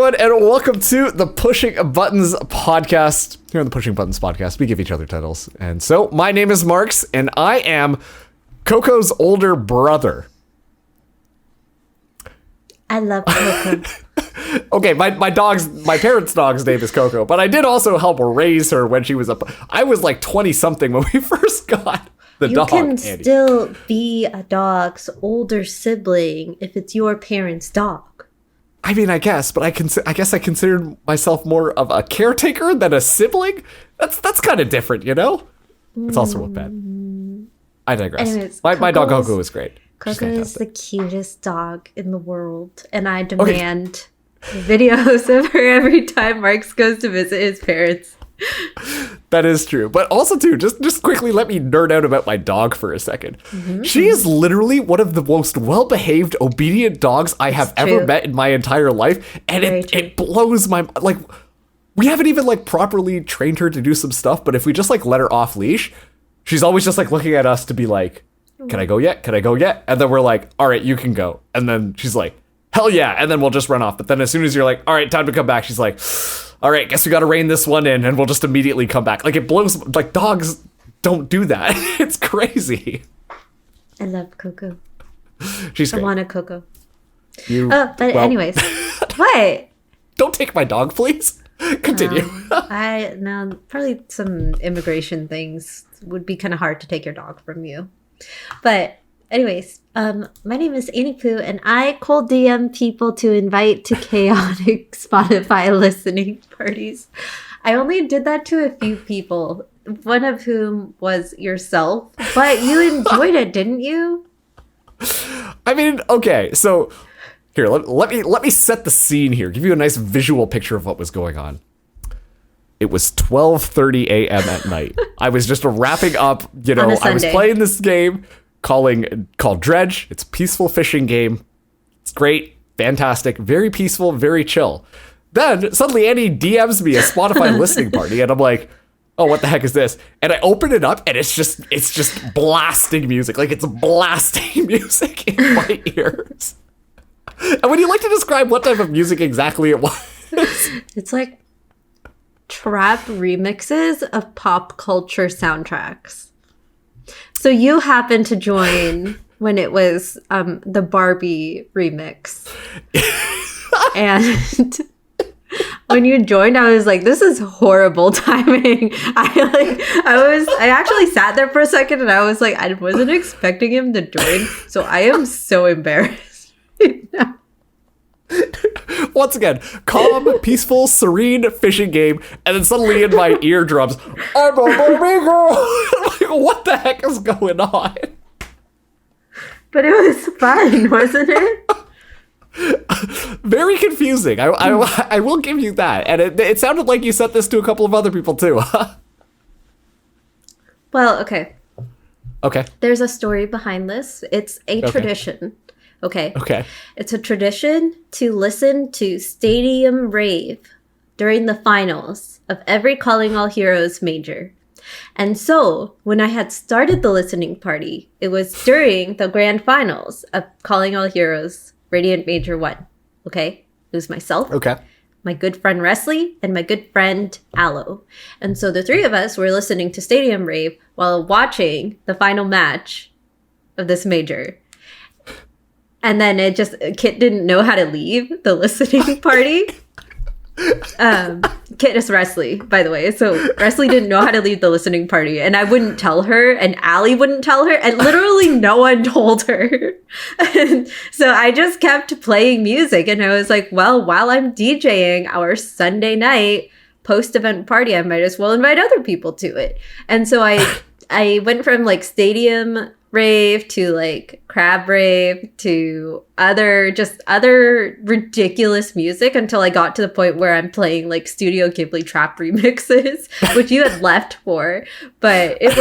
everyone, and welcome to the Pushing Buttons podcast. Here on the Pushing Buttons podcast, we give each other titles. And so, my name is Marks, and I am Coco's older brother. I love Coco. Okay, my parents' dog's name is Coco, but I did also help raise her when she was I was like 20-something when we first got the dog. You can Andy. still be a dog's older sibling if it's your parents' dog. I mean, I guess, but I guess I considered myself more of a caretaker than a sibling. That's kind of different, you know? It's also a pet. I digress. Anyways, my dog Coco is great. Coco is the cutest dog in the world, and I demand videos of her every time Marks goes to visit his parents. That is true. But also, too, just quickly let me nerd out about my dog for a second. Mm-hmm. She is literally one of the most well-behaved, obedient dogs I have ever met in my entire life. And it blows my... Like, we haven't even, like, properly trained her to do some stuff, but if we just, like, let her off leash, she's always just, like, looking at us to be like, can I go yet? Can I go yet? And then we're like, all right, you can go. And then she's like, hell yeah. And then we'll just run off. But then as soon as you're like, all right, time to come back, she's like... all right, guess we got to rein this one in, and we'll just immediately come back. Like, it blows... Like, dogs don't do that. It's crazy. I love Coco. She's great. I want a Coco. Anyways. What? Don't take my dog, please. Continue. Probably some immigration things would be kind of hard to take your dog from you. But... anyways, my name is Anniepoo, and I cold DM people to invite to chaotic Spotify listening parties. I only did that to a few people, one of whom was yourself, but you enjoyed it, didn't you? I mean, okay, so here, let me set the scene here, give you a nice visual picture of what was going on. It was 12:30 a.m. at night. I was just wrapping up, I was playing this game called Dredge. It's a peaceful fishing game. It's great, fantastic, very peaceful, very chill. Then suddenly Annie DMs me a Spotify listening party, and I'm like, oh, what the heck is this? And I open it up, and it's just blasting music. Like, it's blasting music in my ears. And would you like to describe what type of music exactly it was? It's like trap remixes of pop culture soundtracks. So you happened to join when it was the Barbie remix. And when you joined, I was like, this is horrible timing. I actually sat there for a second, and I was like, I wasn't expecting him to join. So I am so embarrassed right now. Once again, calm, peaceful, serene fishing game, and then suddenly in my eardrums, I'm a baby girl. Like, what the heck is going on? But it was fun, wasn't it? Very confusing. I will give you that, and it sounded like you sent this to a couple of other people too. Well, okay. Okay. There's a story behind this. It's a tradition. Okay. It's a tradition to listen to Stadium Rave during the finals of every Calling All Heroes major. And so, when I had started the listening party, it was during the grand finals of Calling All Heroes Radiant Major 1. Okay? It was myself. Okay. My good friend Wesley, and my good friend Aloe. And so the three of us were listening to Stadium Rave while watching the final match of this major. And then Kit didn't know how to leave the listening party. Kit is Wesley, by the way. So Wesley didn't know how to leave the listening party. And I wouldn't tell her, and Allie wouldn't tell her. And literally no one told her. And so I just kept playing music. And I was like, well, while I'm DJing our Sunday night post-event party, I might as well invite other people to it. And so I went from like Stadium Rave to like Crab Rave to other ridiculous music until I got to the point where I'm playing like Studio Ghibli trap remixes, which you had left for, but it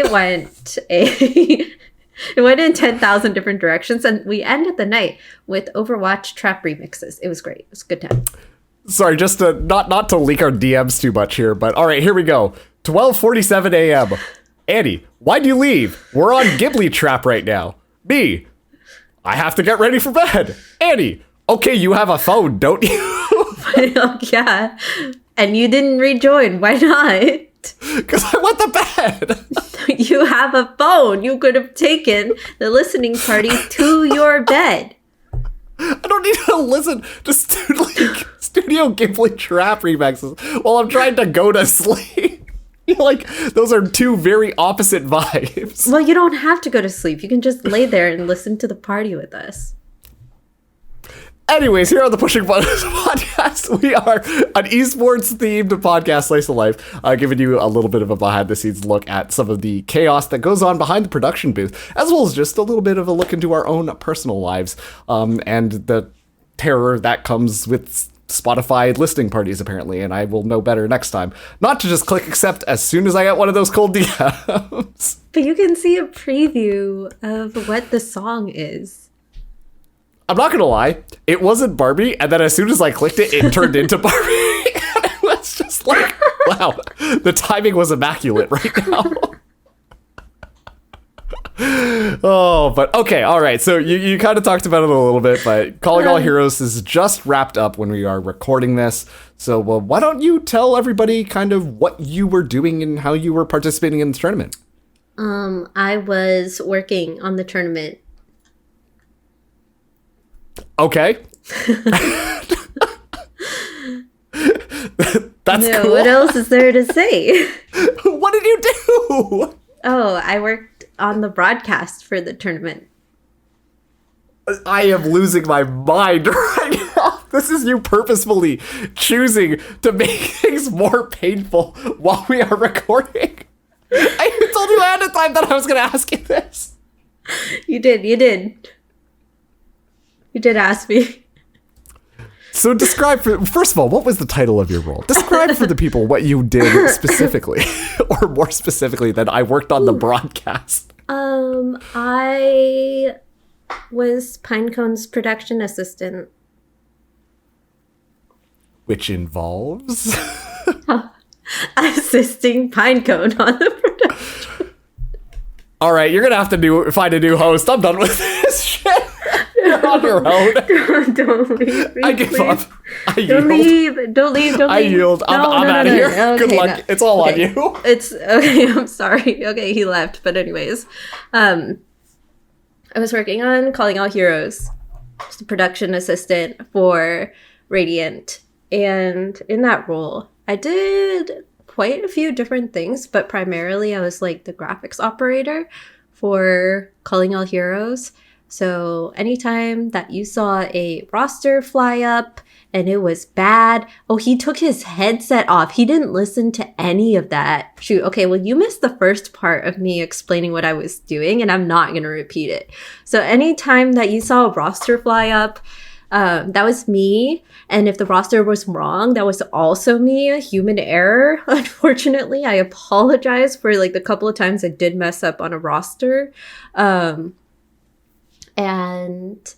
went in 10,000 different directions, and we ended the night with Overwatch trap remixes. It was great. It was a good time. Sorry, just to not to leak our DMs too much here, but all right, here we go. 12:47 a.m. Annie, why'd you leave? We're on Ghibli trap right now. Me, I have to get ready for bed. Annie, okay, you have a phone, don't you? Yeah. And you didn't rejoin. Why not? Because I went to bed. You have a phone. You could have taken the listening party to your bed. I don't need to listen to Studio Ghibli trap remixes while I'm trying to go to sleep. Like, those are two very opposite vibes. Well, you don't have to go to sleep. You can just lay there and listen to the party with us. Anyways, here on the Pushing Buttons podcast, we are an esports themed podcast, Slice of Life, giving you a little bit of a behind the scenes look at some of the chaos that goes on behind the production booth, as well as just a little bit of a look into our own personal lives, and the terror that comes with Spotify listening parties, apparently, and I will know better next time not to just click accept as soon as I get one of those cold DMs. But you can see a preview of what the song is. I'm not gonna lie, it wasn't Barbie, and then as soon as I clicked it, it turned into Barbie. And it was just like, wow, the timing was immaculate right now. Oh, but okay, all right. So you kind of talked about it a little bit, but Calling All Heroes is just wrapped up when we are recording this. So why don't you tell everybody kind of what you were doing and how you were participating in the tournament? I was working on the tournament. Okay. That's cool. What else is there to say? What did you do? Oh, I worked on the broadcast for the tournament. I am losing my mind right now. This is you purposefully choosing to make things more painful while we are recording. I told you ahead of time that I was going to ask you this. You did. You did ask me. So describe, first of all, what was the title of your role? Describe for the people what you did specifically, or more specifically than I worked on the broadcast. I was Pinecone's production assistant. Which involves? Assisting Pinecone on the production. All right, you're going to have to find a new host. I'm done with this shit. You're on your own. Don't leave. I give up. I yield. Don't leave. I yield. I'm out of here. Okay, good luck. no. It's all Okay. on you. It's okay. I'm sorry. Okay, he left. But anyways, I was working on Calling All Heroes, just a production assistant for Radiant, and in that role, I did quite a few different things, but primarily I was like the graphics operator for Calling All Heroes. So anytime that you saw a roster fly up and it was bad, oh, he took his headset off. He didn't listen to any of that. Shoot, okay, well, you missed the first part of me explaining what I was doing, and I'm not going to repeat it. So anytime that you saw a roster fly up, that was me. And if the roster was wrong, that was also me, a human error. Unfortunately, I apologize for like the couple of times I did mess up on a roster. And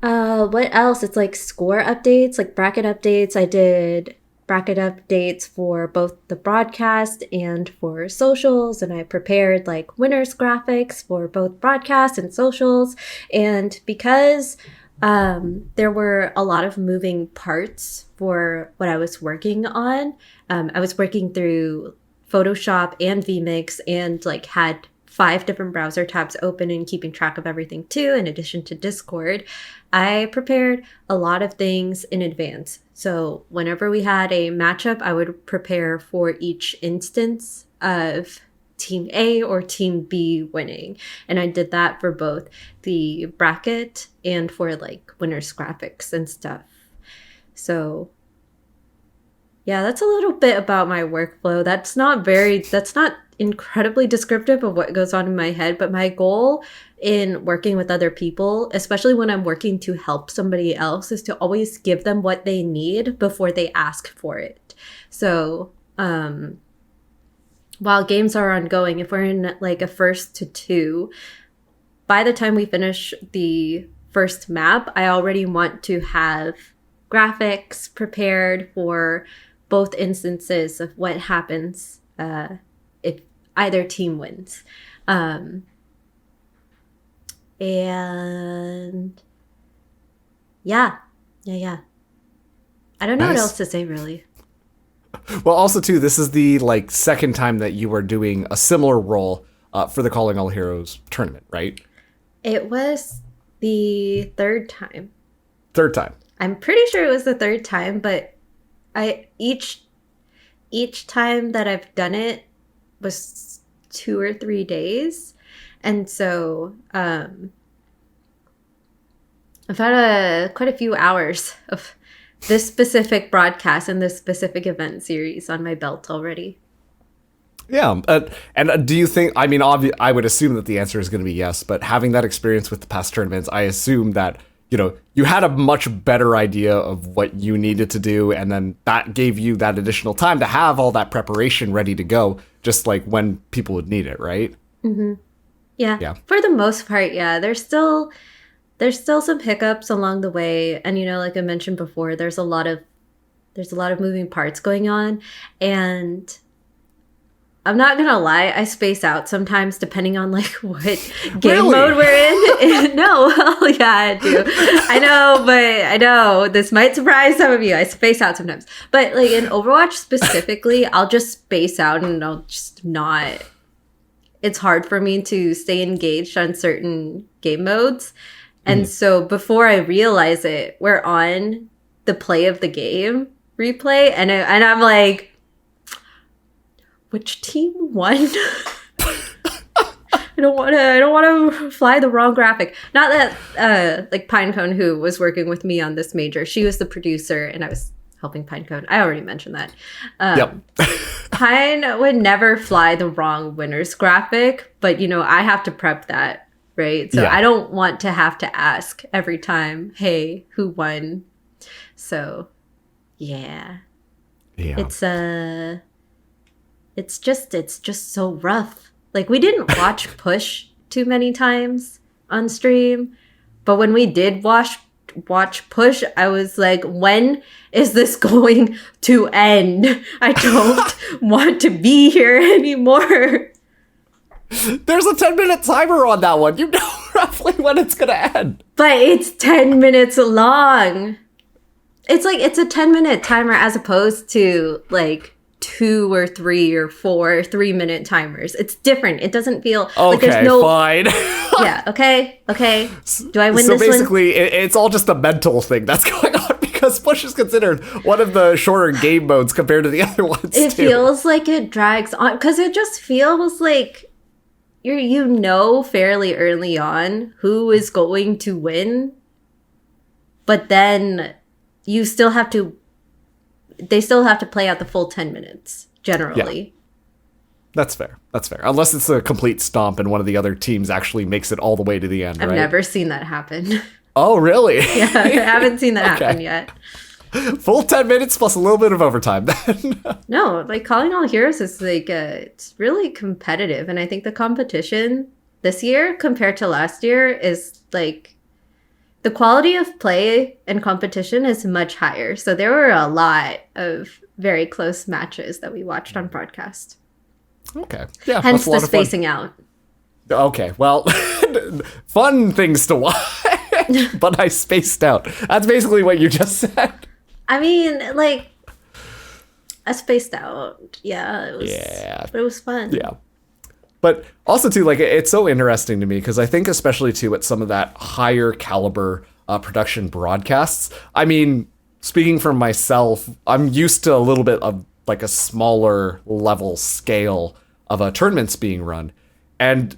what else? It's like score updates, like bracket updates. I did bracket updates for both the broadcast and for socials, and I prepared like winners graphics for both broadcast and socials. And because there were a lot of moving parts for what I was working on, I was working through Photoshop and vMix and like had 5 different browser tabs open and keeping track of everything too, in addition to Discord. I prepared a lot of things in advance. So whenever we had a matchup, I would prepare for each instance of Team A or Team B winning. And I did that for both the bracket and for like winners graphics and stuff. So yeah, that's a little bit about my workflow. That's not incredibly descriptive of what goes on in my head, but my goal in working with other people, especially when I'm working to help somebody else, is to always give them what they need before they ask for it. So while games are ongoing, if we're in like a 1st to 2, by the time we finish the first map, I already want to have graphics prepared for both instances of what happens if either team wins. And yeah. I don't know Nice. what else to say, really. Well, also too, this is the like second time that you are doing a similar role for the Calling All Heroes tournament, right? It was the third time. Third time. I'm pretty sure it was the third time, but each time that I've done it was 2 or 3 days. And so I've had quite a few hours of this specific broadcast and this specific event series on my belt already. Yeah, and do you think? I mean, I would assume that the answer is going to be yes. But having that experience with the past tournaments, I assume that you had a much better idea of what you needed to do, and then that gave you that additional time to have all that preparation ready to go, just like when people would need it, right? Mm-hmm. Yeah. For the most part, yeah. There's still some hiccups along the way, and like I mentioned before, there's a lot of moving parts going on, and I'm not gonna lie, I space out sometimes depending on like what game mode we're in. No, well, yeah, I do. I know this might surprise some of you. I space out sometimes, but like in Overwatch specifically, I'll just space out and I'll just not. It's hard for me to stay engaged on certain game modes. And so before I realize it, we're on the play of the game replay, and I'm like, which team won? I don't want to fly the wrong graphic. Not that like Pinecone, who was working with me on this major, she was the producer, and I was helping Pinecone. I already mentioned that. Yep. Pine would never fly the wrong winners graphic, but I have to prep that. Right. So I don't want to have to ask every time, hey, who won? So yeah. It's just so rough. Like, we didn't watch Push too many times on stream, but when we did watch Push, I was like, when is this going to end? I don't want to be here anymore. There's a 10-minute timer on that one. You know roughly when it's going to end. But it's 10 minutes long. It's like, it's a 10-minute timer as opposed to like 2 or 3 or 4 3-minute timers. It's different. It doesn't feel like there's no... fine. Yeah, okay. Do I win this one? So basically, it's all just a mental thing that's going on because Push is considered one of the shorter game modes compared to the other ones, It feels like it drags on because it just feels like fairly early on who is going to win, but then they still have to play out the full 10 minutes generally. Yeah. That's fair. Unless it's a complete stomp and one of the other teams actually makes it all the way to the end, I've right? never seen that happen. Oh, really? Yeah, I haven't seen that happen yet. Full 10 minutes plus a little bit of overtime then. No, like Calling All Heroes is like, it's really competitive. And I think the competition this year compared to last year is like, the quality of play and competition is much higher. So there were a lot of very close matches that we watched on broadcast. Okay. Yeah. Hence the spacing out. Okay. Well, fun things to watch, but I spaced out. That's basically what you just said. I mean, like, I spaced out. Yeah. But it was fun. Yeah. But also, too, like, it's so interesting to me because I think especially, too, at some of that higher caliber production broadcasts, I mean, speaking for myself, I'm used to a little bit of, like, a smaller level scale of tournaments being run. And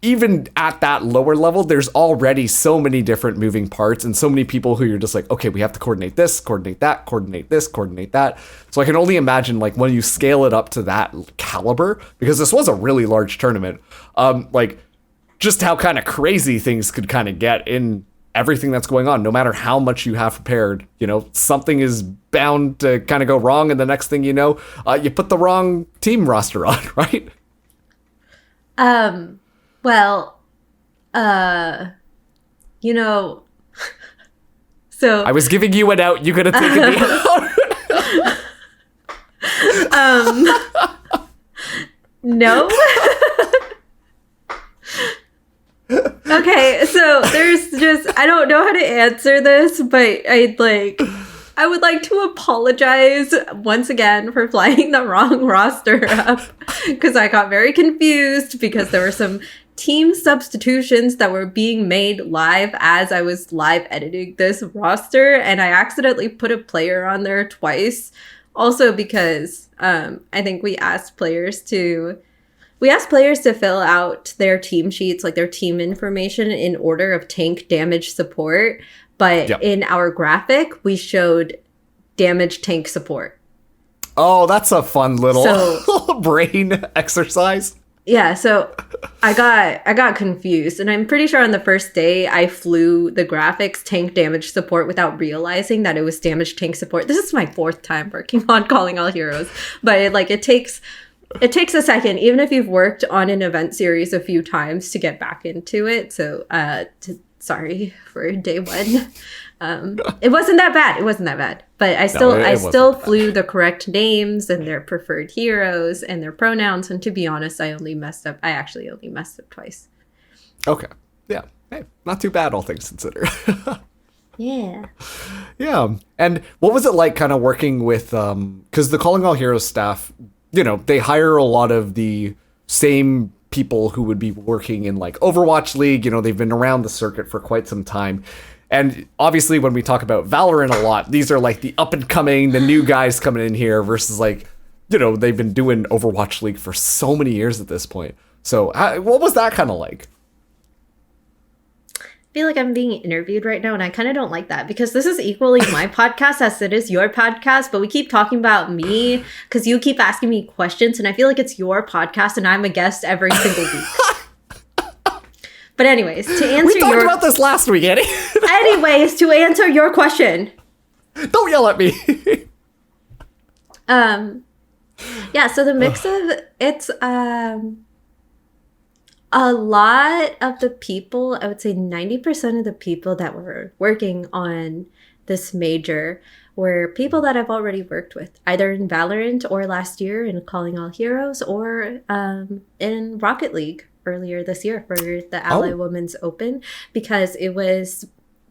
even at that lower level, there's already so many different moving parts and so many people who you're just like, okay, we have to coordinate this, coordinate that, coordinate this, coordinate that. So I can only imagine, like, when you scale it up to that caliber, because this was a really large tournament, like, just how kind of crazy things could kind of get in everything that's going on. No matter how much you have prepared, something is bound to kind of go wrong, and the next thing you know, you put the wrong team roster on, right? Well, so I was giving you an out. You could have taken me out. No. Okay, so there's just, I don't know how to answer this, but I'd like, I would like to apologize once again for flying the wrong roster up because I got very confused because there were some team substitutions that were being made live as I was live editing this roster, and I accidentally put a player on there twice. Also because I think we asked players to fill out their team sheets, like their team information in order of tank, damage, support. But in our graphic, we showed damage, tank, support. Oh, that's a fun little brain exercise. Yeah, so I got confused, and I'm pretty sure on the first day I flew the graphics tank, damage, support without realizing that it was damage, tank, support. This is my 4th time working on Calling All Heroes, but it takes a second, even if you've worked on an event series a few times, to get back into it. So sorry for day 1. It wasn't that bad. But I still flew the correct names and their preferred heroes and their pronouns. And to be honest, I actually only messed up twice. Okay. Yeah. Hey, not too bad, all things considered. Yeah. Yeah. And what was it like kind of working with, because the Calling All Heroes staff, they hire a lot of the same people who would be working in like Overwatch League. They've been around the circuit for quite some time. And obviously when we talk about Valorant a lot, these are like the up and coming, the new guys coming in here versus like, they've been doing Overwatch League for so many years at this point. So what was that kind of like? I feel like I'm being interviewed right now, and I kind of don't like that because this is equally my podcast as it is your podcast, but we keep talking about me because you keep asking me questions, and I feel like it's your podcast and I'm a guest every single week. But anyways, to answer we talked about this last week, Annie. Anyways, to answer your question. Don't yell at me. Yeah, so the mix of it's a lot of the people, I would say 90% of the people that were working on this major were people that I've already worked with, either in Valorant or last year in Calling All Heroes or in Rocket League earlier this year for the Ally Women's Open, because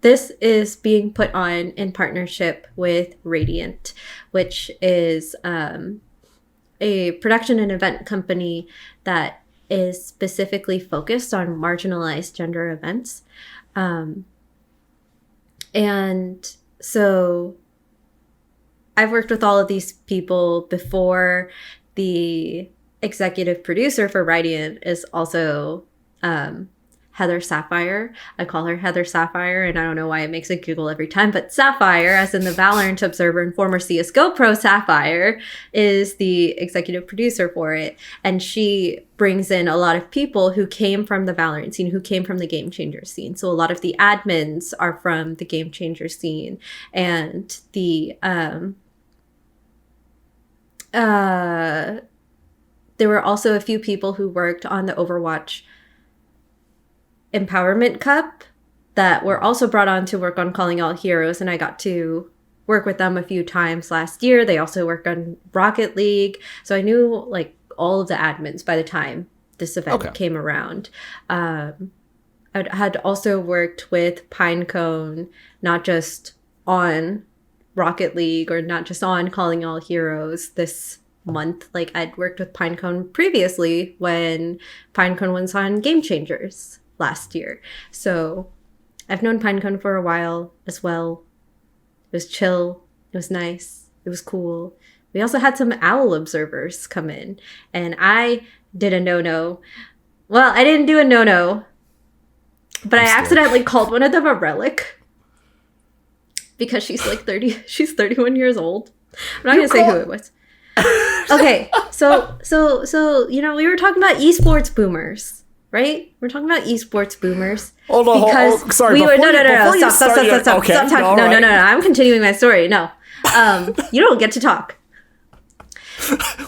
this is being put on in partnership with Radiant, which is a production and event company that is specifically focused on marginalized gender events. And so I've worked with all of these people before. The executive producer for Radiant is also Heather Sapphire. I call her Heather Sapphire, and I don't know why it makes a giggle every time, but Sapphire, as in the Valorant Observer and former CSGO pro Sapphire, is the executive producer for it. And she brings in a lot of people who came from the Valorant scene, who came from the Game Changer scene. So a lot of the admins are from the Game Changer scene, and there were also a few people who worked on the Overwatch Empowerment Cup that were also brought on to work on Calling All Heroes, and I got to work with them a few times last year. They also worked on Rocket League, so I knew like all of the admins by the time this event came around. I had also worked with Pinecone, not just on Rocket League or not just on Calling All Heroes this month. Like I'd worked with Pinecone previously when Pinecone was on Game Changers last year. So I've known Pinecone for a while as well. It was chill. It was nice. It was cool. We also had some owl observers come in, and I did a no-no. Well, I didn't do a no-no, but I accidentally called one of them a relic because she's like 30. She's 31 years old. I'm not going to say who it was. Okay, so we were talking about esports boomers. Right? We're talking about esports boomers. Hold on, sorry. No. Stop. No. I'm continuing my story. No. You don't get to talk.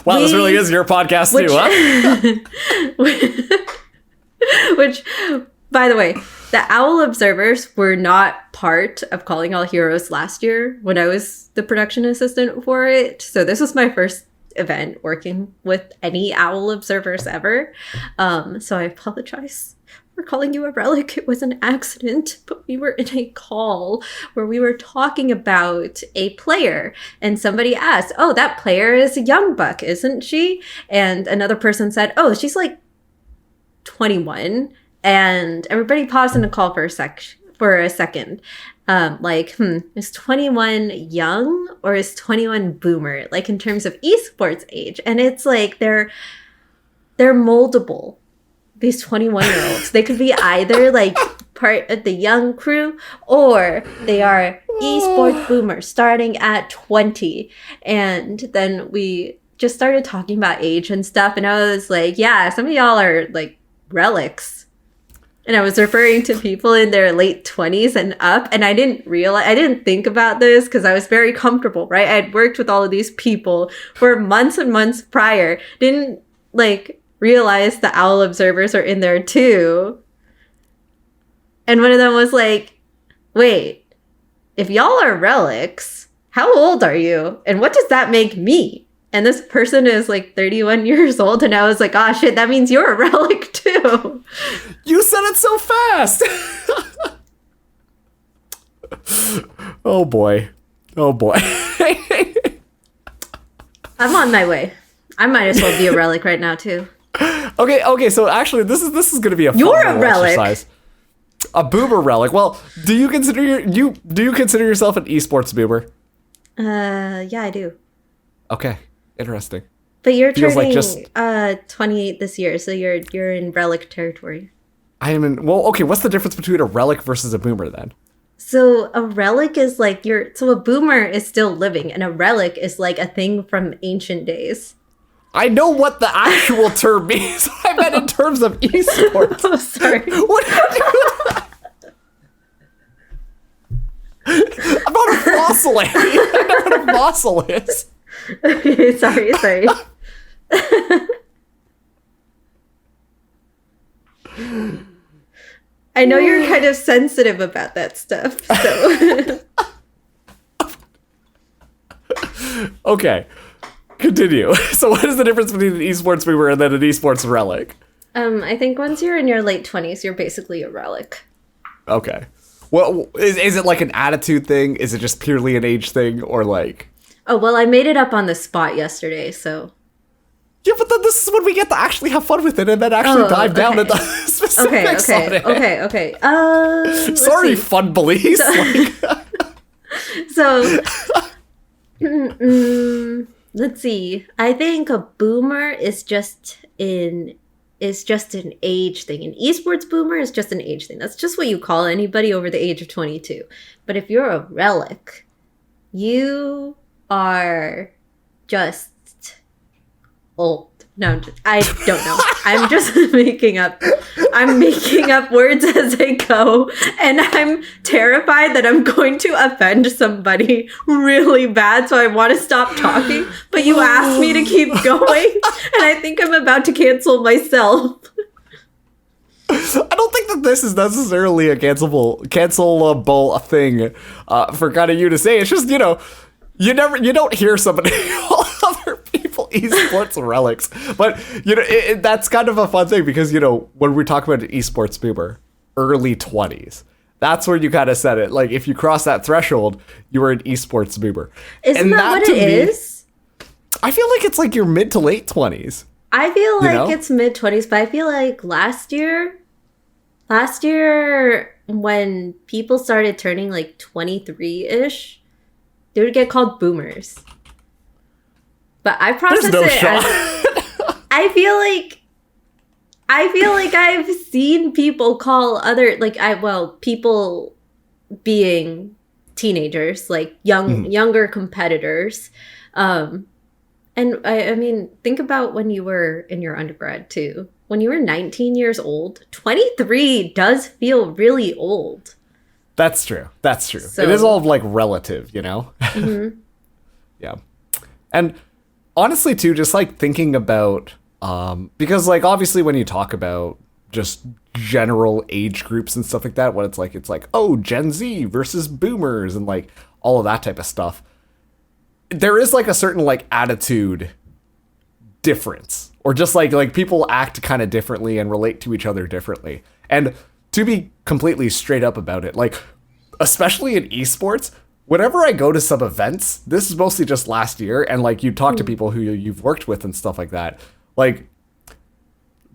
Wow, this really is your podcast too, huh? Which, by the way, the Owl Observers were not part of Calling All Heroes last year when I was the production assistant for it. So this was my first event working with any Owl Observers ever. So I apologize we're calling you a relic. It was an accident, but we were in a call where we were talking about a player, and somebody asked, oh, that player is a young buck, isn't she? And another person said, oh, she's like 21. And everybody paused in the call for a second. Is 21 young or is 21 boomer? Like in terms of esports age. And it's like they're moldable. These 21-year-olds. They could be either like part of the young crew or they are esports boomers starting at 20. And then we just started talking about age and stuff. And I was like, yeah, some of y'all are like relics. And I was referring to people in their late 20s and up. And I didn't think about this because I was very comfortable, right? I had worked with all of these people for months and months prior. Didn't like realize the OWL observers are in there too. And one of them was like, wait, if y'all are relics, how old are you? And what does that make me? And this person is like 31 years old. And I was like, oh shit, that means you're a relic too. You said it so fast. Oh boy. I'm on my way. I might as well be a relic right now too. Okay, so actually this is gonna be a fun You're a little relic. exercise. A boomer relic. Well, do you consider yourself an esports boomer? Yeah, I do. Okay. Interesting. But you're Feels turning like 28 this year, so you're in relic territory. I am in. Well, okay. What's the difference between a relic versus a boomer then? So a relic is like so a boomer is still living, and a relic is like a thing from ancient days. I know what the actual term means. I meant in terms of esports. Oh, sorry. What did you do? I'm not a fossil, Annie. I know what a fossil is. Okay, sorry. I know you're kind of sensitive about that stuff, so. Okay, continue. So what is the difference between an esports boomer and then an esports relic? I think once you're in your late 20s, you're basically a relic. Okay. Well, is it like an attitude thing? Is it just purely an age thing? Or like... Oh, well, I made it up on the spot yesterday, so... Yeah, but then this is when we get to actually have fun with it and then actually dive down into specifics on it. Okay. Sorry, fun beliefs. So, let's see. I think a boomer is just an age thing. An esports boomer is just an age thing. That's just what you call anybody over the age of 22. But if you're a relic, you are just old. No, I don't know. I'm just I'm making up words as I go, and I'm terrified that I'm going to offend somebody really bad, so I want to stop talking, but you asked me to keep going, and I think I'm about to cancel myself. I don't think that this is necessarily a cancelable thing for kind of you to say. It's just, you don't hear somebody call other people esports relics. But, that's kind of a fun thing because, when we talk about an esports boomer, early 20s, that's where you kind of said it. Like, if you cross that threshold, you were an esports boomer. Isn't that what it is? I feel like it's like your mid to late 20s. I feel like it's mid-20s, but I feel like last year when people started turning like 23-ish, they would get called boomers. But I process it as I feel like I've seen people call other people being teenagers, like younger competitors. And I mean, think about when you were in your undergrad too. When you were 19 years old, 23 does feel really old. That's true. So, it is all like relative, Mm-hmm. Yeah. And honestly too, just like thinking about, because like obviously when you talk about just general age groups and stuff like that, what it's like, oh, Gen Z versus boomers and like all of that type of stuff. There is like a certain like attitude difference, or just like people act kind of differently and relate to each other differently. And to be completely straight up about it, like especially in esports, whenever I go to some events, this is mostly just last year, and like you talk to people who you've worked with and stuff like that, like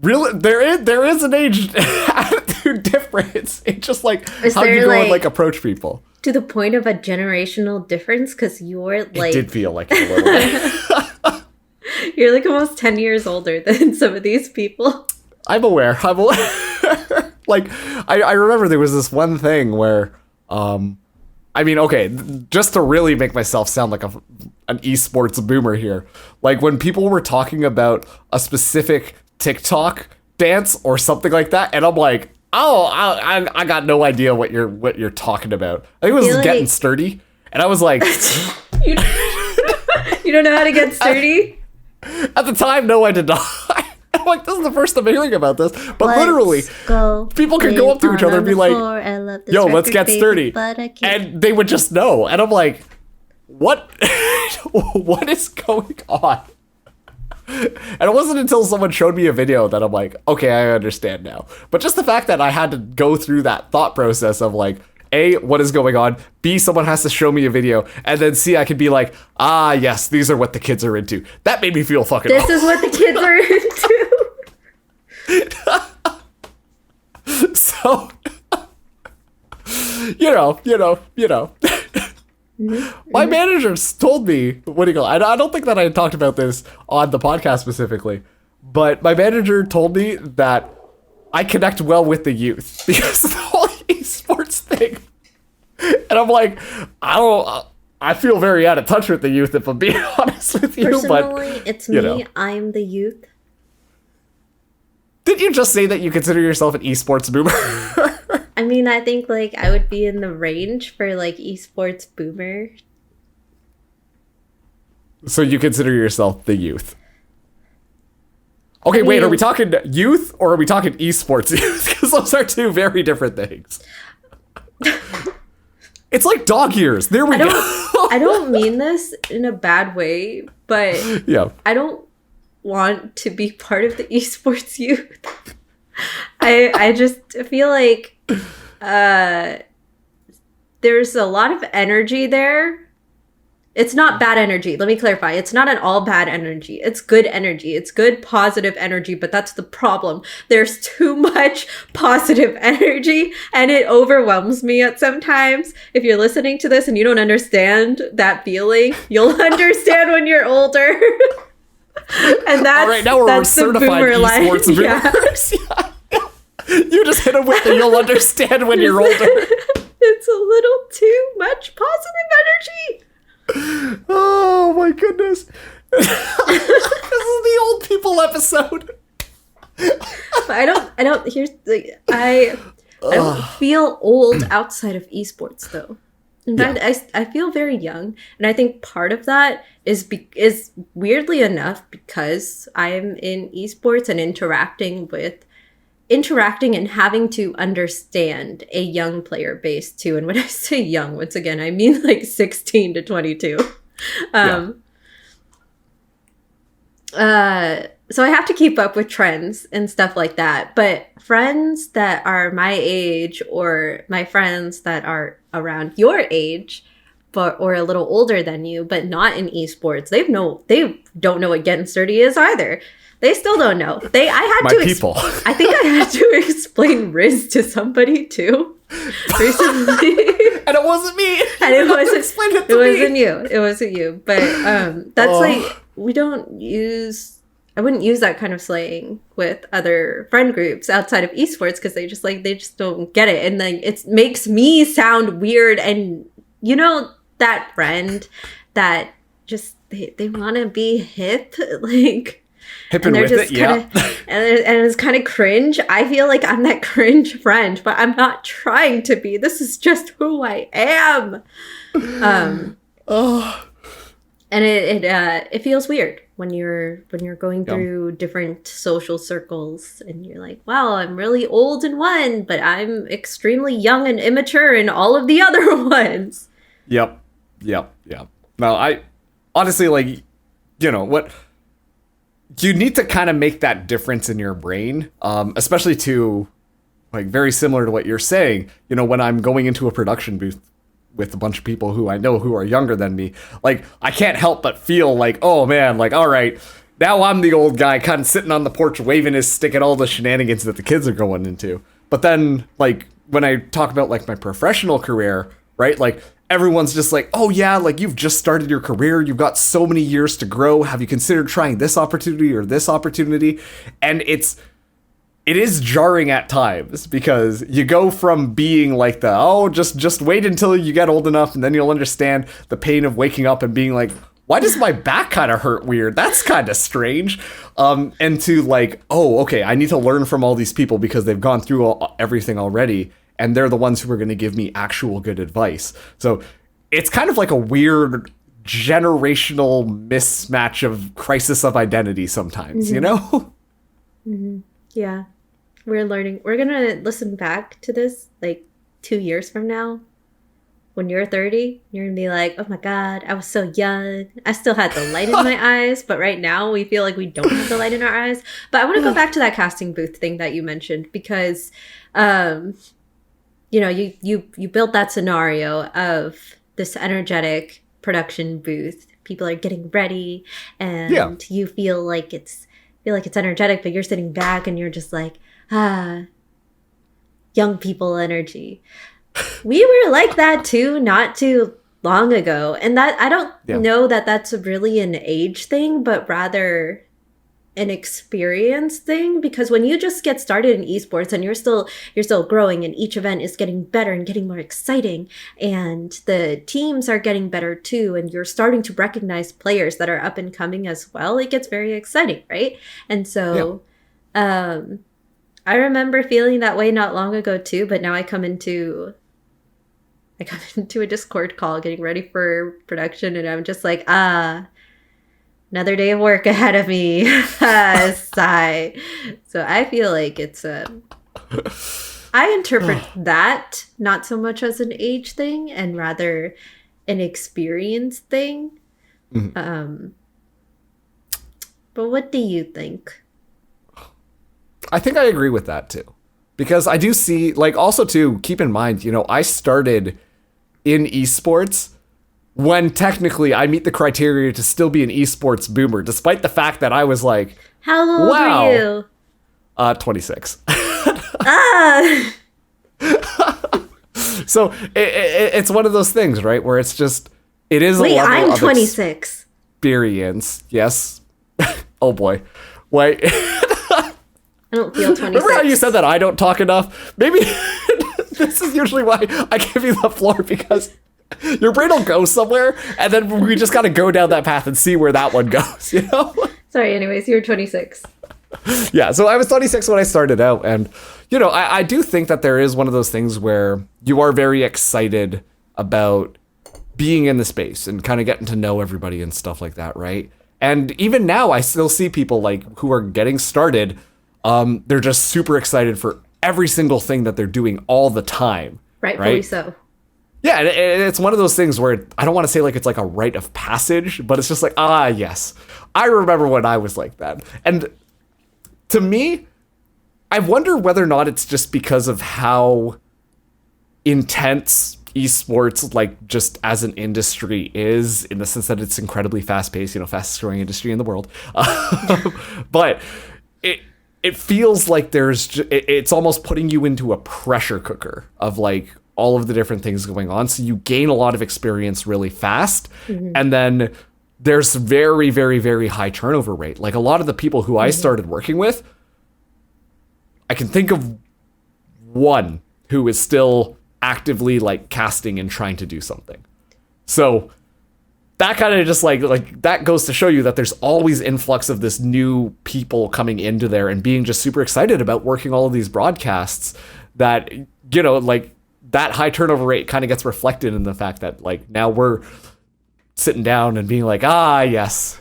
really there is an age attitude difference. It's just like how you go and like approach people. To the point of a generational difference, because you're like... It did feel like it a little bit. You're like almost 10 years older than some of these people. I'm aware. Like, I remember there was this one thing where, I mean, okay, just to really make myself sound like an esports boomer here, like when people were talking about a specific TikTok dance or something like that, and I'm like, oh, I got no idea what you're talking about. I think it was getting sturdy, and I was like, you don't know how to get sturdy? At the time, no, I did not. I'm like, this is the first I'm hearing about this. But literally, people could go up to each other and be like, yo, let's get sturdy. And they would just know. And I'm like, what? What is going on? And it wasn't until someone showed me a video that I'm like, okay, I understand now. But just the fact that I had to go through that thought process of like, A, what is going on? B, someone has to show me a video. And then C, I could be like, ah, yes, these are what the kids are into. That made me feel fucking This is what the kids are into. So, you know. My managers told me, what do you call it? I don't think that I had talked about this on the podcast specifically, but my manager told me that I connect well with the youth because of the whole esports thing. And I'm like, I feel very out of touch with the youth, if I'm being honest with you. Personally, but, it's me. I'm the youth. Did you just say that you consider yourself an esports boomer? I mean, I think like I would be in the range for like esports boomer. So you consider yourself the youth? Okay, wait, are we talking youth or are we talking esports youth? Because those are two very different things. It's like dog years. There we go. I don't mean this in a bad way, but yeah. I don't want to be part of the esports youth. I just feel like there's a lot of energy there. It's not bad energy. Let me clarify. It's not an all bad energy. It's good energy. It's good positive energy, but that's the problem. There's too much positive energy and it overwhelms me at sometimes. If you're listening to this and you don't understand that feeling, you'll understand when you're older. And that's, all right, now we're certified esports boomers. Yeah. You just hit them with the you'll understand when you're older. It's a little too much positive energy. Oh my goodness. This is the old people episode. I don't feel old outside of esports though. In fact, I feel very young, and I think part of that is weirdly enough because I'm in esports and interacting and having to understand a young player base too. And when I say young, once again, I mean like 16 to 22. So I have to keep up with trends and stuff like that. But friends that are my age or my friends that are around your age or a little older than you, but not in esports, they don't know what getting sturdy is either. They still don't know. I think I had to explain Riz to somebody too recently. And it wasn't me. And it wasn't you. But that's like I wouldn't use that kind of slang with other friend groups outside of esports because they just don't get it. And then it makes me sound weird. And you know that friend that just they want to be hip, like. Hip and with it, yeah. And it's kind of cringe. I feel like I'm that cringe friend, but I'm not trying to be. This is just who I am. And it feels weird when you're going through different social circles and you're like, wow, I'm really old in one, but I'm extremely young and immature in all of the other ones. Yep. No, I honestly, like, you know what. you need to kind of make that difference in your brain, especially to, like, very similar to what you're saying. You know, when I'm going into a production booth with a bunch of people who I know who are younger than me, like, I can't help but feel like, oh man, like, all right, now I'm the old guy kind of sitting on the porch waving his stick at all the shenanigans that the kids are going into. But then, like, when I talk about, like, my professional career, right, like, everyone's just like, oh yeah, like, you've just started your career, you've got so many years to grow, have you considered trying this opportunity or this opportunity? And it is jarring at times, because you go from being like just wait until you get old enough and then you'll understand the pain of waking up and being like, why does my back kind of hurt weird? That's kind of strange. And to like, oh, okay, I need to learn from all these people because they've gone through everything already, and they're the ones who are going to give me actual good advice. So it's kind of like a weird generational mismatch of crisis of identity sometimes, you know? Yeah. We're learning. We're going to listen back to this like 2 years from now. When you're 30, you're going to be like, oh my God, I was so young. I still had the light in my eyes. But right now we feel like we don't have the light in our eyes. But I want to go back to that casting booth thing that you mentioned, because, you know, you built that scenario of this energetic production booth. People are getting ready and you feel like it's energetic, but you're sitting back and you're just like, young people energy. We were like that too, not too long ago. And that I don't know that that's really an age thing, but rather an experience thing, because when you just get started in esports and you're still growing, and each event is getting better and getting more exciting, and the teams are getting better too, and you're starting to recognize players that are up and coming as well, it gets very exciting, right? And so I remember feeling that way not long ago too, but now I come into a Discord call getting ready for production, and I'm just like, another day of work ahead of me. Sigh. So I feel like it's I interpret that not so much as an age thing and rather an experience thing. Mm-hmm. But what do you think? I think I agree with that too, because I do see, like, also too, keep in mind, you know, I started in esports when technically I meet the criteria to still be an esports boomer, despite the fact that I was like, how old are you? 26. So it's one of those things, right, where it's just, it is Wait, a level I'm of 26. Experience. Yes. Oh boy. Wait. I don't feel 26. Remember how you said that I don't talk enough? Maybe this is usually why I give you the floor, because your brain will go somewhere, and then we just got to go down that path and see where that one goes, you know? Sorry, anyways, you were 26. Yeah, so I was 26 when I started out, and, you know, I do think that there is one of those things where you are very excited about being in the space and kind of getting to know everybody and stuff like that, right? And even now, I still see people, like, who are getting started. They're just super excited for every single thing that they're doing all the time. Rightfully so. Yeah, and it's one of those things where I don't want to say like it's like a rite of passage, but it's just like, yes, I remember when I was like that. And to me, I wonder whether or not it's just because of how intense esports, like, just as an industry is, in the sense that it's incredibly fast-paced, you know, fastest growing industry in the world. But it feels like it's almost putting you into a pressure cooker of like all of the different things going on. So you gain a lot of experience really fast. Mm-hmm. And then there's very, very, very high turnover rate. Like, a lot of the people who I started working with, I can think of one who is still actively like casting and trying to do something. So that kind of just like that goes to show you that there's always influx of this new people coming into there and being just super excited about working all of these broadcasts, that, you know, like, that high turnover rate kind of gets reflected in the fact that, like, now we're sitting down and being like, yes,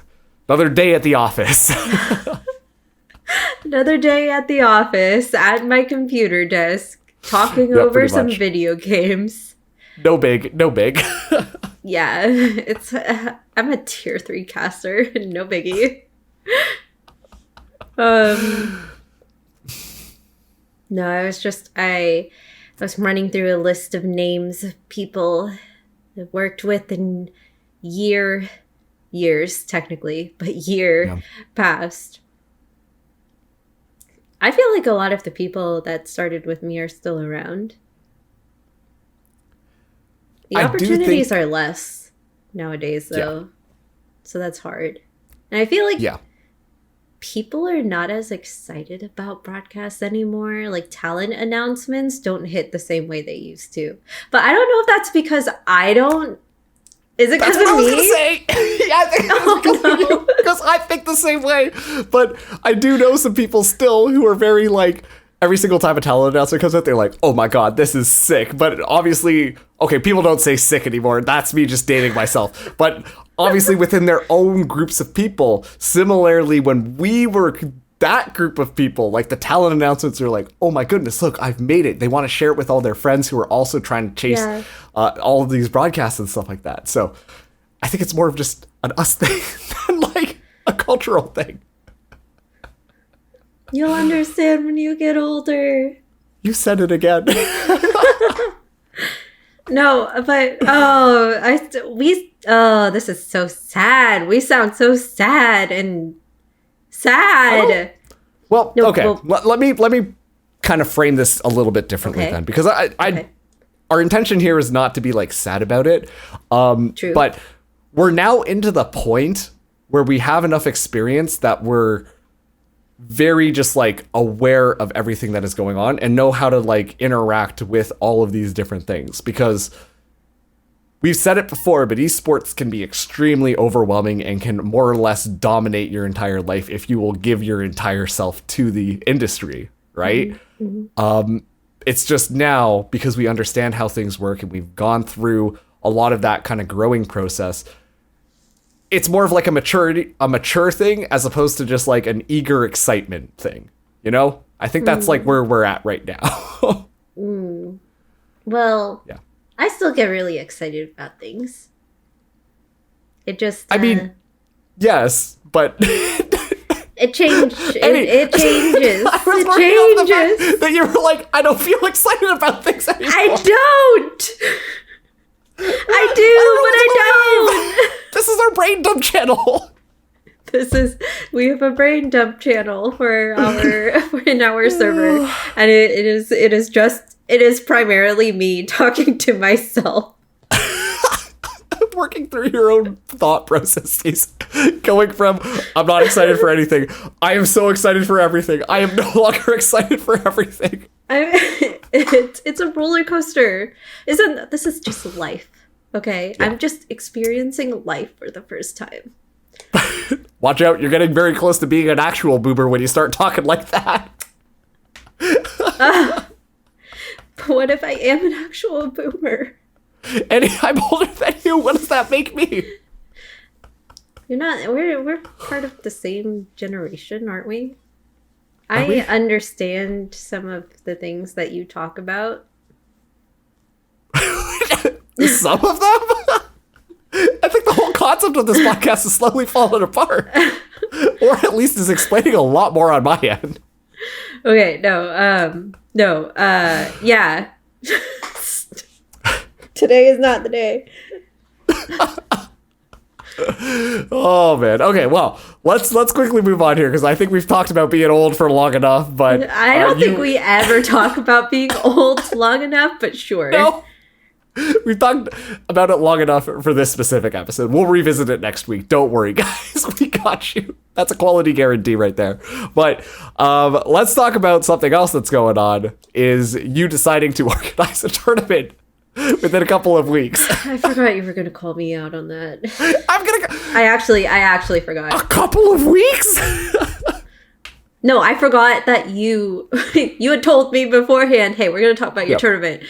another day at the office. Another day at the office at my computer desk, talking over some video games. No big. Yeah, I'm a tier 3 caster. No biggie. Um, no, I was running through a list of names of people I've worked with in years technically, but past. I feel like a lot of the people that started with me are still around. The opportunities are less nowadays, though. Yeah. So that's hard. And I feel like people are not as excited about broadcasts anymore. Like, talent announcements don't hit the same way they used to. But I don't know if that's because I don't... Is it because of me? I was going to say. Yeah, I think it's because I think the same way. But I do know some people still who are very, like... Every single time a talent announcement comes out, they're like, oh my god, this is sick. But obviously, okay, people don't say sick anymore. That's me just dating myself. But obviously within their own groups of people, similarly, when we were that group of people, like the talent announcements are like, oh my goodness, look, I've made it. They want to share it with all their friends who are also trying to chase all of these broadcasts and stuff like that. So I think it's more of just an us thing than like a cultural thing. You'll understand when you get older. You said it again. No, but this is so sad. We sound so sad and sad. Oh. Well, no, okay. Let me kind of frame this a little bit differently then, because our intention here is not to be like sad about it. True. But we're now into the point where we have enough experience that we're very just like aware of everything that is going on and know how to like interact with all of these different things, because we've said it before, but esports can be extremely overwhelming and can more or less dominate your entire life if you will give your entire self to the industry, right? Mm-hmm. It's just now, because we understand how things work and we've gone through a lot of that kind of growing process, it's more of like a mature thing as opposed to just like an eager excitement thing, you know? I think that's like where we're at right now. Well, I still get really excited about things. It just... I mean, yes, but... It changed. It changes. I was working on the fact that you were like, I don't feel excited about things anymore. I don't! I do, but I don't. This is our brain dump channel. We have a brain dump channel for in our server, and it is primarily me talking to myself. Working through your own thought processes, going from I'm not excited for anything, I am so excited for everything, I am no longer excited for everything. It's a roller coaster. This is just life, okay? Yeah. I'm just experiencing life for the first time. Watch out, you're getting very close to being an actual boomer when you start talking like that. But what if I am an actual boomer? And I'm older than you. What does that make me? You're not. We're part of the same generation, aren't we? I understand some of the things that you talk about. Some of them? I think the whole concept of this podcast is slowly falling apart. Or at least is explaining a lot more on my end. Okay, yeah. Today is not the day. Oh man. Okay, well, let's quickly move on here because I think we've talked about being old for long enough, but I don't think we ever talk about being old long enough, but sure. No. We've talked about it long enough for this specific episode. We'll revisit it next week. Don't worry, guys. We got you. That's a quality guarantee right there. But let's talk about something else that's going on, is you deciding to organize a tournament within a couple of weeks. I forgot you were going to call me out on that. I actually forgot. A couple of weeks? No, I forgot that you had told me beforehand, hey, we're going to talk about your tournament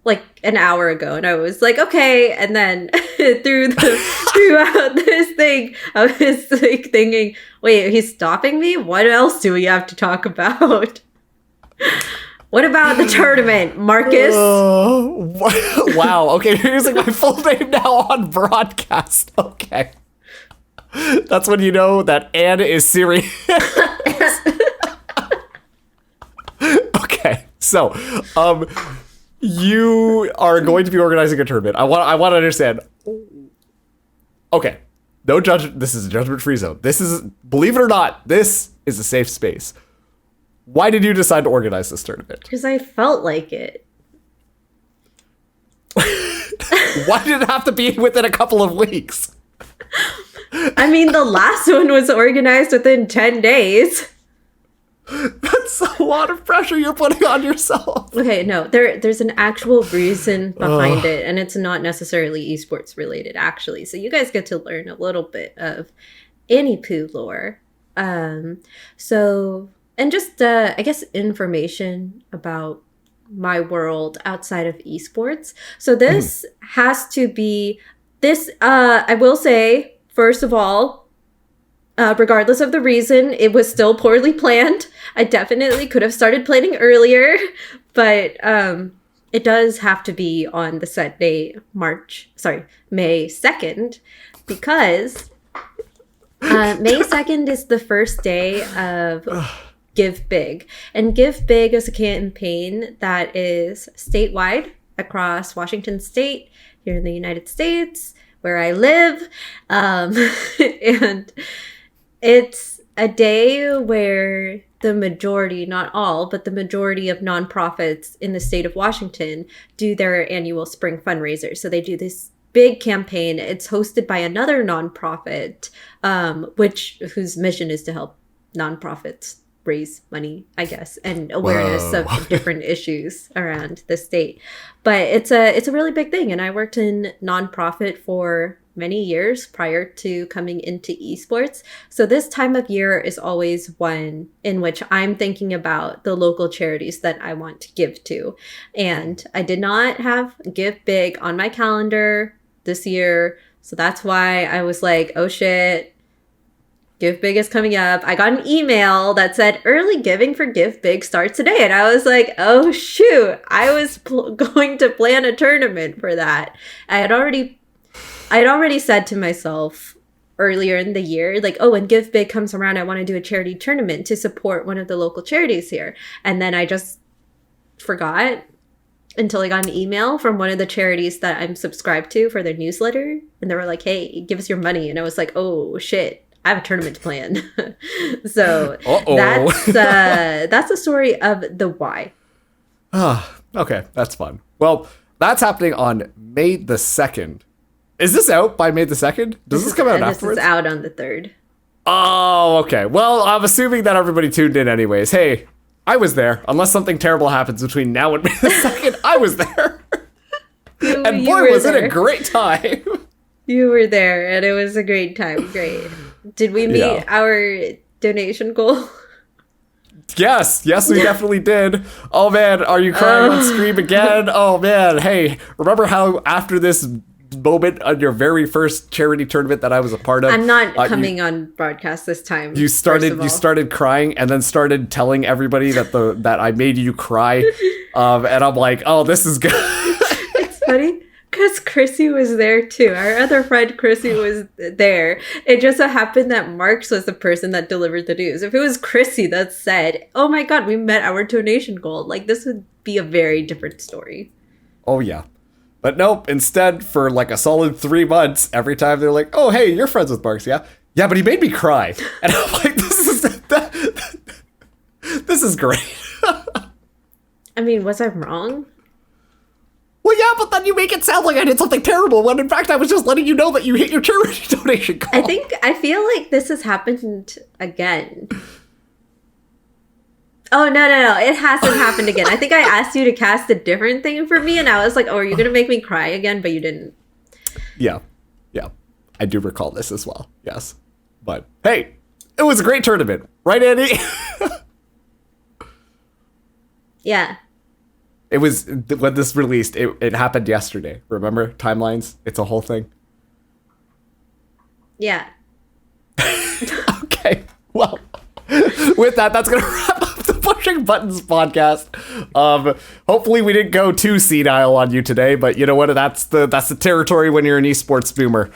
like an hour ago. And I was like, okay. And then throughout this thing, I was like thinking, wait, he's stopping me? What else do we have to talk about? What about the tournament, Marcus? Wow. Okay, you're using my full name now on broadcast. Okay. That's when you know that Anne is serious. So, you are going to be organizing a tournament. I want to understand. Okay, no judgment. This is a judgment-free zone. This is, believe it or not, this is a safe space. Why did you decide to organize this tournament? Because I felt like it. Why did it have to be within a couple of weeks? I mean, the last one was organized within 10 days. That's a lot of pressure you're putting on yourself. Okay, no, there's an actual reason behind it, and it's not necessarily esports related, actually. So you guys get to learn a little bit of Anniepoo lore. So, and just, I guess, information about my world outside of esports. So this has to be, I will say, first of all, regardless of the reason, it was still poorly planned. I definitely could have started planning earlier, but it does have to be on the set day, May 2nd, because May 2nd is the first day of Give Big. And Give Big is a campaign that is statewide across Washington State, here in the United States, where I live. And it's a day where the majority, not all, but the majority of nonprofits in the state of Washington do their annual spring fundraiser. So they do this big campaign. It's hosted by another nonprofit, whose mission is to help nonprofits raise money, I guess, and awareness of different issues around the state. But it's a really big thing. And I worked in nonprofit for many years prior to coming into esports. So this time of year is always one in which I'm thinking about the local charities that I want to give to. And I did not have Give Big on my calendar this year. So that's why I was like, oh shit, Give Big is coming up. I got an email that said early giving for Give Big starts today. And I was like, oh shoot, I was going to plan a tournament for that. I had already said to myself earlier in the year, like, oh, when Give Big comes around, I want to do a charity tournament to support one of the local charities here. And then I just forgot until I got an email from one of the charities that I'm subscribed to for their newsletter. And they were like, hey, give us your money. And I was like, oh, shit, I have a tournament to plan. So that's the story of the why. Okay, that's fun. Well, that's happening on May the 2nd. Is this out by May the 2nd? Does this come out afterwards? This is out on the 3rd. Oh, okay. Well, I'm assuming that everybody tuned in anyways. Hey, I was there. Unless something terrible happens between now and May the 2nd, I was there. And boy, was it a great time. You were there, and it was a great time. Great. Did we meet our donation goal? Yes, we definitely did. Oh, man, are you crying on stream again? Oh, man, hey, remember how after this moment on your very first charity tournament that I was a part of, I'm not coming on broadcast this time. You started crying and then started telling everybody that I made you cry, and I'm like, oh, this is good. It's funny because Chrissy was there too. Our other friend Chrissy was there. It just so happened that Marks was the person that delivered the news. If it was Chrissy that said, oh my god, we met our donation goal, like this would be a very different story. Oh yeah. But nope, instead, for like a solid 3 months, every time they're like, oh, hey, you're friends with Marks, yeah? Yeah, but he made me cry. And I'm like, this is great. I mean, was I wrong? Well, yeah, but then you make it sound like I did something terrible, when in fact I was just letting you know that you hit your charity donation goal. I feel like this has happened again. Oh, no. It hasn't happened again. I think I asked you to cast a different thing for me, and I was like, oh, are you going to make me cry again? But you didn't. Yeah. I do recall this as well. Yes. But, hey, it was a great tournament. Right, Andy? Yeah. It was, when this released, it happened yesterday. Remember? Timelines? It's a whole thing. Yeah. Okay. Well, with that, that's going to wrap up the Pushing Buttons podcast. Hopefully we didn't go too senile on you today, but you know what? That's the territory when you're an esports boomer.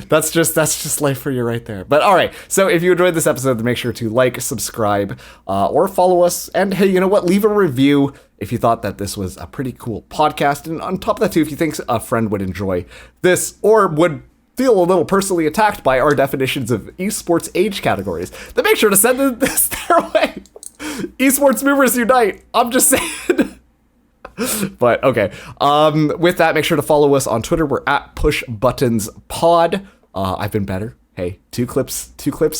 That That's just life for you right there. But all right, so if you enjoyed this episode, then make sure to like, subscribe, or follow us. And hey, you know what? Leave a review if you thought that this was a pretty cool podcast. And on top of that too, if you think a friend would enjoy this or would feel a little personally attacked by our definitions of esports age categories, then make sure to send this their way. Esports movers unite. I'm just saying. But okay, with that, make sure to follow us on Twitter. We're at pushbuttonspod. I've been better. Hey, two clips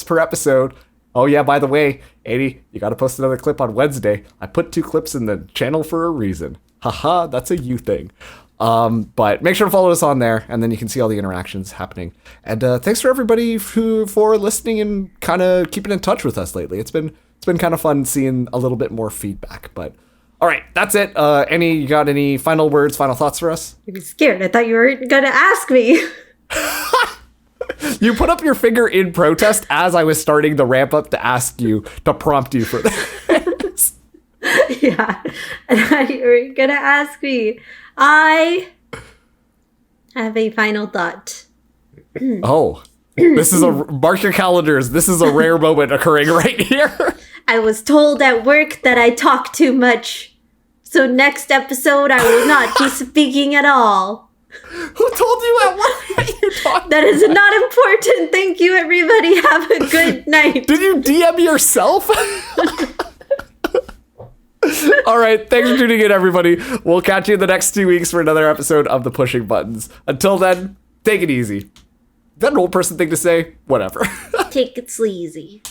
per episode. Oh yeah, by the way, 80, you gotta post another clip on Wednesday. I put 2 clips in the channel for a reason. Haha, that's a you thing. But make sure to follow us on there, and then you can see all the interactions happening. And thanks for everybody for listening and kind of keeping in touch with us lately. It's been kind of fun seeing a little bit more feedback. But all right, that's it. You got any final words, final thoughts for us? I'm scared. I thought you were gonna ask me. You put up your finger in protest as I was starting the ramp up to prompt you for this. Yeah, I thought you were gonna ask me. I have a final thought. Oh, mark your calendars. This is a rare moment occurring right here. I was told at work that I talk too much. So next episode, I will not be speaking at all. Who told you at work that you talk? That is not important. Thank you, everybody. Have a good night. Did you DM yourself? All right, thanks for tuning in, everybody. We'll catch you in the next 2 weeks for another episode of the Pushing Buttons. Until then, take it easy. Is that an old person thing to say? Whatever. Take it sleazy.